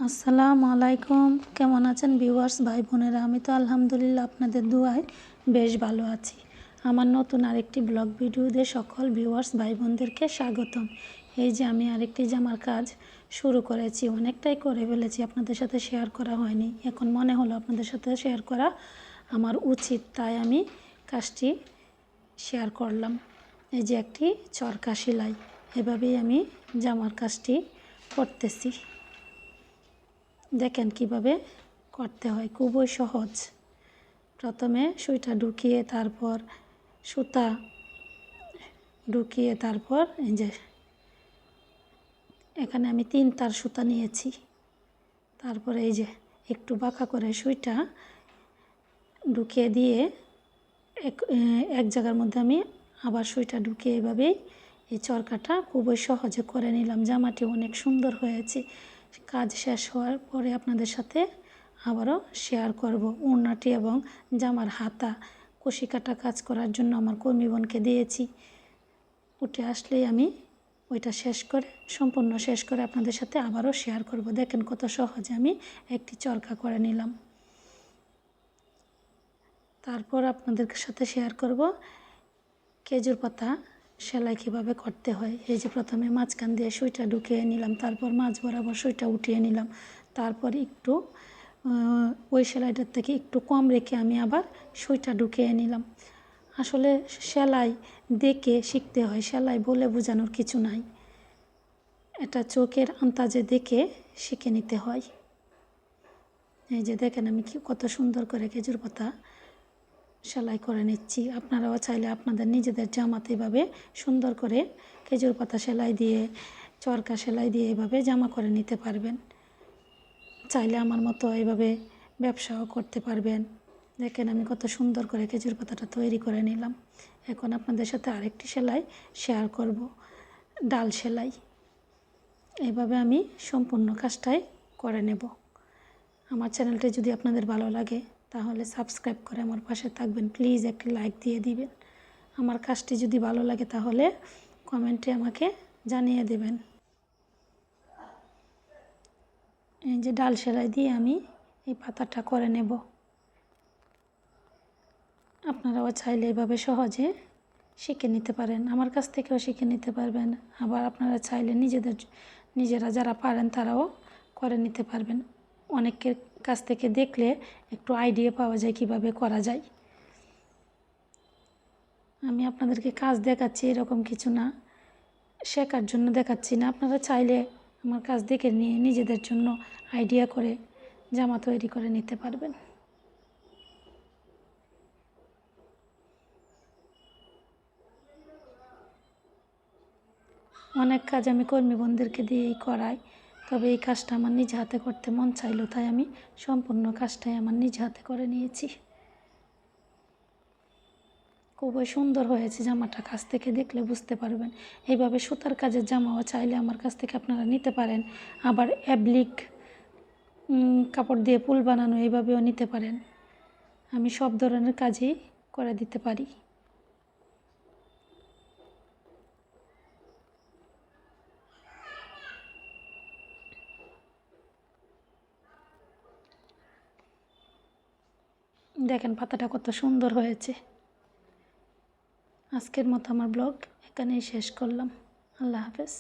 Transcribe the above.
আসসালামু আলাইকুম। কেমন আছেন ভিউয়ার্স ভাই বোনেরা? আমি তো আলহামদুলিল্লাহ আপনাদের দুয়ায় বেশ ভালো আছি। আমার নতুন আরেকটি ব্লগ ভিডিওতে সকল ভিউয়ার্স ভাই বোনদেরকে স্বাগতম। এই যে আমি আরেকটি জামার কাজ শুরু করেছি, অনেকটাই করে ফেলেছি, আপনাদের সাথে শেয়ার করা হয়নি। এখন মনে হলো আপনাদের সাথে শেয়ার করা আমার উচিত, তাই আমি কাজটি শেয়ার করলাম। এই যে একটি চরকা সেলাই, এভাবেই আমি জামার কাজটি করতেছি। দেখেন কিভাবে করতে হয়, খুবই সহজ। প্রথমে সুইটা ঢুকিয়ে তারপর সুতা ঢুকিয়ে তারপর এই যে এখানে আমি 3 তার সুতা নিয়েছি। তারপরে এই যে একটু বাঁকা করে সুইটা ঢুকিয়ে দিয়ে এক জায়গার মধ্যে আমি আবার সুইটা ঢুকিয়ে এভাবেই এই চরকাটা খুবই সহজে করে নিলাম। জামাটি অনেক সুন্দর হয়েছে। কাজ শেষ হওয়ার পরে আপনাদের সাথে আবারও শেয়ার করব। ওড়নাটি এবং জামার হাতা কুশি কাটা কাজ করার জন্য আমার কর্মী বোনকে দিয়েছি। উঠে আসলেই আমি ওইটা সম্পূর্ণ শেষ করে আপনাদের সাথে আবারও শেয়ার করব। দেখেন কত সহজে আমি একটি চরকা করে নিলাম। তারপর আপনাদের সাথে শেয়ার করব খেজুর পাতা সেলাই কীভাবে করতে হয়। এই যে প্রথমে মাঝখান দিয়ে সুইটা ঢুকিয়ে নিলাম, তারপর মাঝ বরাবর সুইটা উঠিয়ে নিলাম, তারপর একটু ওই সেলাইটার থেকে একটু কম রেখে আমি আবার সুইটা ঢুকিয়ে নিলাম। আসলে সেলাই দেখে শিখতে হয়, সেলাই বলে বোঝানোর কিছু নাই। এটা চোখের আন্দাজে দেখে শিখে নিতে হয়। এই যে দেখেন আমি কত সুন্দর করে খেজুর পাতা সেলাই করে নিচ্ছি। আপনারাও চাইলে আপনাদের নিজেদের জামাতে এভাবে সুন্দর করে খেজুর পাতা সেলাই দিয়ে, চরকা সেলাই দিয়ে এভাবে জামা করে নিতে পারবেন। চাইলে আমার মতো এভাবে ব্যবসাও করতে পারবেন। দেখেন আমি কত সুন্দর করে খেজুর পাতাটা তৈরি করে নিলাম। এখন আপনাদের সাথে আরেকটি সেলাই শেয়ার করব, ডাল সেলাই। এইভাবে আমি সম্পূর্ণ কাজটাই করে নেব। আমার চ্যানেলটি যদি আপনাদের ভালো লাগে তাহলে সাবস্ক্রাইব করে আমার পাশে থাকবেন। প্লিজ একটি লাইক দিয়ে দিবেন। আমার কাজটি যদি ভালো লাগে তাহলে কমেন্টে আমাকে জানিয়ে দেবেন। এই যে ডাল সেলাই দিয়ে আমি এই পাতাটা করে নেব। আপনারাও চাইলে এভাবে সহজে শিখে নিতে পারেন, আমার কাছ থেকেও শিখে নিতে পারবেন। আবার আপনারা চাইলে নিজেরা যারা পারেন তারাও করে নিতে পারবেন। অনেকের কাছ থেকে দেখলে একটু আইডিয়া পাওয়া যায় কিভাবে করা যায়। আমি আপনাদেরকে কাজ দেখাচ্ছি এরকম কিছু না, শেখার জন্য দেখাচ্ছি না। আপনারা চাইলে আমার কাজ দেখে নিয়ে নিজেদের জন্য আইডিয়া করে জামা তৈরি করে নিতে পারবেন। অনেক কাজ আমি কর্মী বোনদেরকে দিয়েই করাই, তবে এই কাজটা আমার নিজ হাতে করতে মন চাইলো, তাই আমি সম্পূর্ণ কাজটাই আমার নিজ হাতে করে নিয়েছি। খুবই সুন্দর হয়েছে জামাটা, কাছ থেকে দেখলে বুঝতে পারবেন। এইভাবে সুতার কাজের জামাও চাইলে আমার কাছ থেকে আপনারা নিতে পারেন। আবার অ্যাপ্লিক কাপড় দিয়ে ফুল বানানো এইভাবেও নিতে পারেন। আমি সব ধরনের কাজই করে দিতে পারি। দেখেন পাতাটা কত সুন্দর হয়েছে। আজকের মতো আমার ব্লগ এখানেই শেষ করলাম। আল্লাহ হাফেজ।